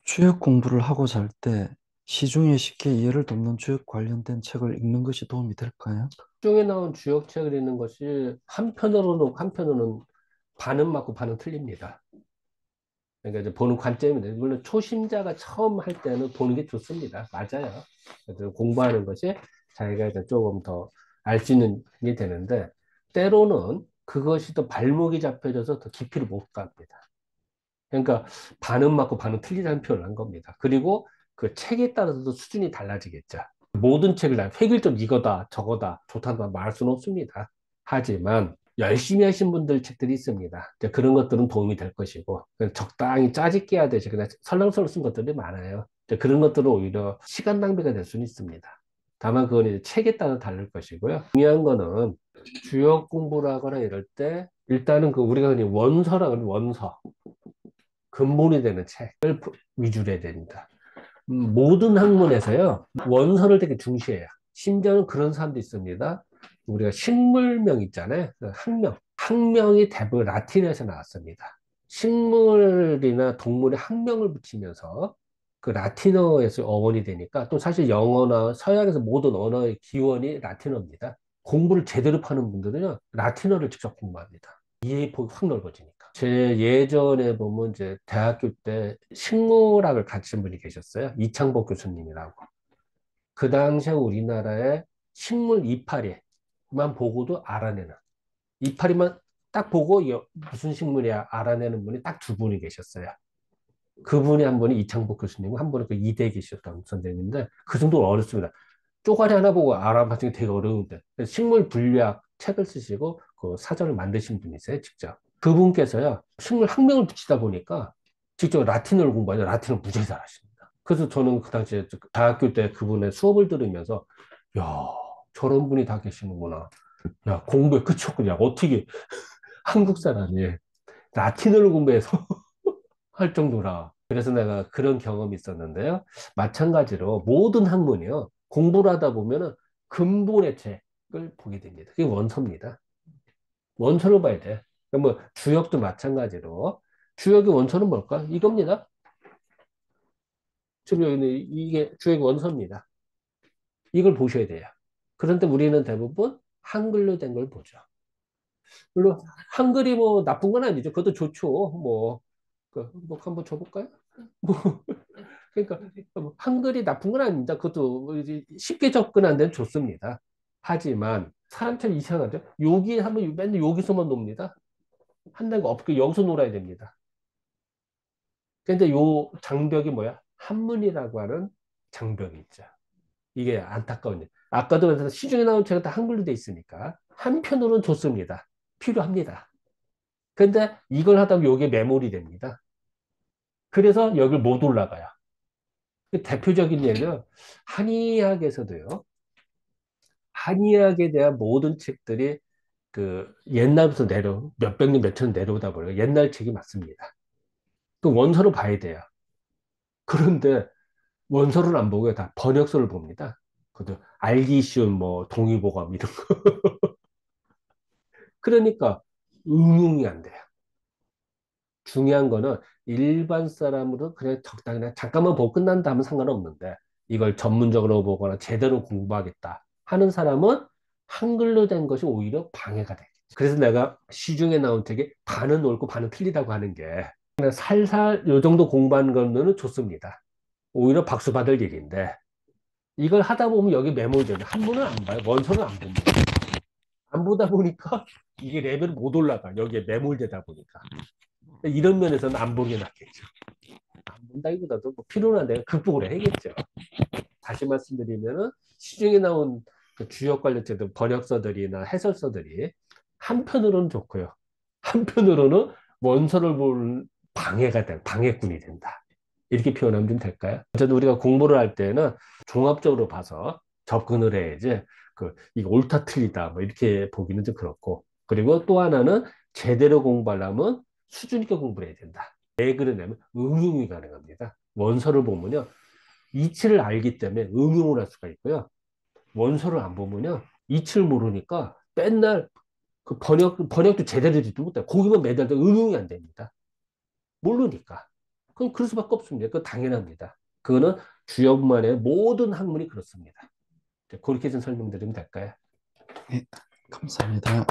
주역 공부를 하고 잘 때 시중에 쉽게 이해를 돕는 주역 관련된 책을 읽는 것이 도움이 될까요? 쪽에 나온 주역책을 읽는 것이 한편으로는 반은 맞고 반은 틀립니다. 그러니까 이제 보는 관점입니다. 물론 초심자가 처음 할 때는 보는 게 좋습니다. 맞아요. 그래서 공부하는 것이 자기가 이제 조금 더 알 수 있는 게 되는데, 때로는 그것이 더 발목이 잡혀져서 더 깊이를 못 갑니다. 그러니까 반은 맞고 반은 틀리다는 표현을 한 겁니다. 그리고 그 책에 따라서도 수준이 달라지겠죠. 모든 책을 다 획일적 이거다, 저거다, 좋다고 말할 수는 없습니다. 하지만 열심히 하신 분들 책들이 있습니다. 이제 그런 것들은 도움이 될 것이고, 그냥 적당히 짜집게 해야 되지. 그냥 설렁설렁 쓴 것들이 많아요. 이제 그런 것들은 오히려 시간 낭비가 될 수는 있습니다. 다만 그건 이제 책에 따라 다를 것이고요. 중요한 거는 주역 공부를 하거나 이럴 때 일단은 그 우리가 흔히 원서라고 하는 원서, 근본이 되는 책을 위주로 해야 됩니다. 모든 학문에서요, 원서를 되게 중시해요. 심지어는 그런 사람도 있습니다. 우리가 식물명 있잖아요. 그 학명. 학명이 대부분 라틴에서 나왔습니다. 식물이나 동물의 학명을 붙이면서 그 라틴어에서 어원이 되니까 또 사실 영어나 서양에서 모든 언어의 기원이 라틴어입니다. 공부를 제대로 파는 분들은요, 라틴어를 직접 공부합니다. 이해 폭이 확 넓어지니까. 제 예전에 보면 이제 대학교 때 식물학을 가르친 분이 계셨어요. 이창복 교수님이라고. 그 당시에 우리나라에 식물 이파리만 보고도 알아내는, 이파리만 딱 보고 무슨 식물이야 알아내는 분이 딱 두 분이 계셨어요. 그분이 한 분이 이창복 교수님이고 한 분은 그 이대에 계셨던 선생님인데 그 정도로 어렵습니다. 쪼가리 하나 보고 알아맞히기 되게 어려운데 식물 분류학 책을 쓰시고 그 사전을 만드신 분이세요, 직접. 그분께서요, 식물 학명을 붙이다 보니까 직접 라틴어를 공부하죠. 라틴어 무지하게 잘하십니다. 그래서 저는 그 당시에 대학교 때 그분의 수업을 들으면서, 야, 저런 분이 다 계시는구나. 야, 공부에 끝이 없구나. 어떻게 한국 사람이 라틴어를 공부해서 할 정도라. 그래서 내가 그런 경험이 있었는데요. 마찬가지로 모든 학문이요. 공부를 하다 보면은 근본의 책을 보게 됩니다. 그게 원서입니다. 원서를 봐야 돼. 그러니까 뭐 주역도 마찬가지로 주역의 원서는 뭘까? 이겁니다. 지금 여기는 이게 주역의 원서입니다. 이걸 보셔야 돼요. 그런데 우리는 대부분 한글로 된 걸 보죠. 물론 한글이 뭐 나쁜 건 아니죠. 그것도 좋죠. 뭐, 뭐 한번 줘볼까요? 뭐 그러니까 뭐 한글이 나쁜 건 아닙니다. 그것도 이제 쉽게 접근하는 데는 좋습니다. 하지만 사람처럼 이상하죠. 여기 하면 맨날 여기서만 놉니다. 한다는 거 없고 여기서 놀아야 됩니다. 근데 요 장벽이 뭐야? 한문이라고 하는 장벽이 있죠. 이게 안타까운 일. 아까도 그래서 시중에 나온 책은 다 한글로 돼 있으니까 한편으로는 좋습니다. 필요합니다. 근데 이걸 하다 보면 여기에 매몰이 됩니다. 그래서 여기를 못 올라가요. 대표적인 예는 한의학에서도요. 한의학에 대한 모든 책들이 그 옛날부터 몇백 년, 몇천 년 내려오다 보니까 옛날 책이 맞습니다. 그 원서를 봐야 돼요. 그런데 원서를 안 보고 다 번역서를 봅니다. 그것도 알기 쉬운 뭐 동의보감 이런 거. 그러니까 응용이 안 돼요. 중요한 거는 일반 사람으로 그냥 적당히 그냥 잠깐만 보고 끝난다 하면 상관없는데 이걸 전문적으로 보거나 제대로 공부하겠다 하는 사람은 한글로 된 것이 오히려 방해가 되겠죠. 그래서 내가 시중에 나온 책이 반은 옳고 반은 틀리다고 하는 게 그냥 살살 요 정도 공부하는 거는 좋습니다. 오히려 박수 받을 일인데 이걸 하다 보면 여기 메모되는 한문은 안 봐요. 원서는 안 봅니다. 안 보다 보니까 이게 레벨이 못 올라가. 여기에 매몰되다 보니까. 이런 면에서는 안 보는 게 낫겠죠. 안 본다기보다도 뭐 필요한 내가 극복을 해야겠죠. 다시 말씀드리면은 시중에 나온 그 주역 관련된 번역서들이나 해설서들이 한편으로는 좋고요. 한편으로는 원서를 볼 방해꾼이 된다. 이렇게 표현하면 좀 될까요? 어쨌든 우리가 공부를 할 때는 종합적으로 봐서 접근을 해야지, 이거 옳다 틀리다, 뭐 이렇게 보기는 좀 그렇고. 그리고 또 하나는 제대로 공부하려면 수준 있게 공부를 해야 된다. 왜 그러냐면 응용이 가능합니다. 원서를 보면요. 이치를 알기 때문에 응용을 할 수가 있고요. 원서를 안 보면요. 이치를 모르니까 맨날 번역도 제대로 듣지 못해. 거기만 매달려 응용이 안 됩니다. 모르니까. 그건 그럴 수밖에 없습니다. 그거 당연합니다. 그거는 주역만의 모든 학문이 그렇습니다. 그렇게 좀 설명드리면 될까요? 네, 감사합니다.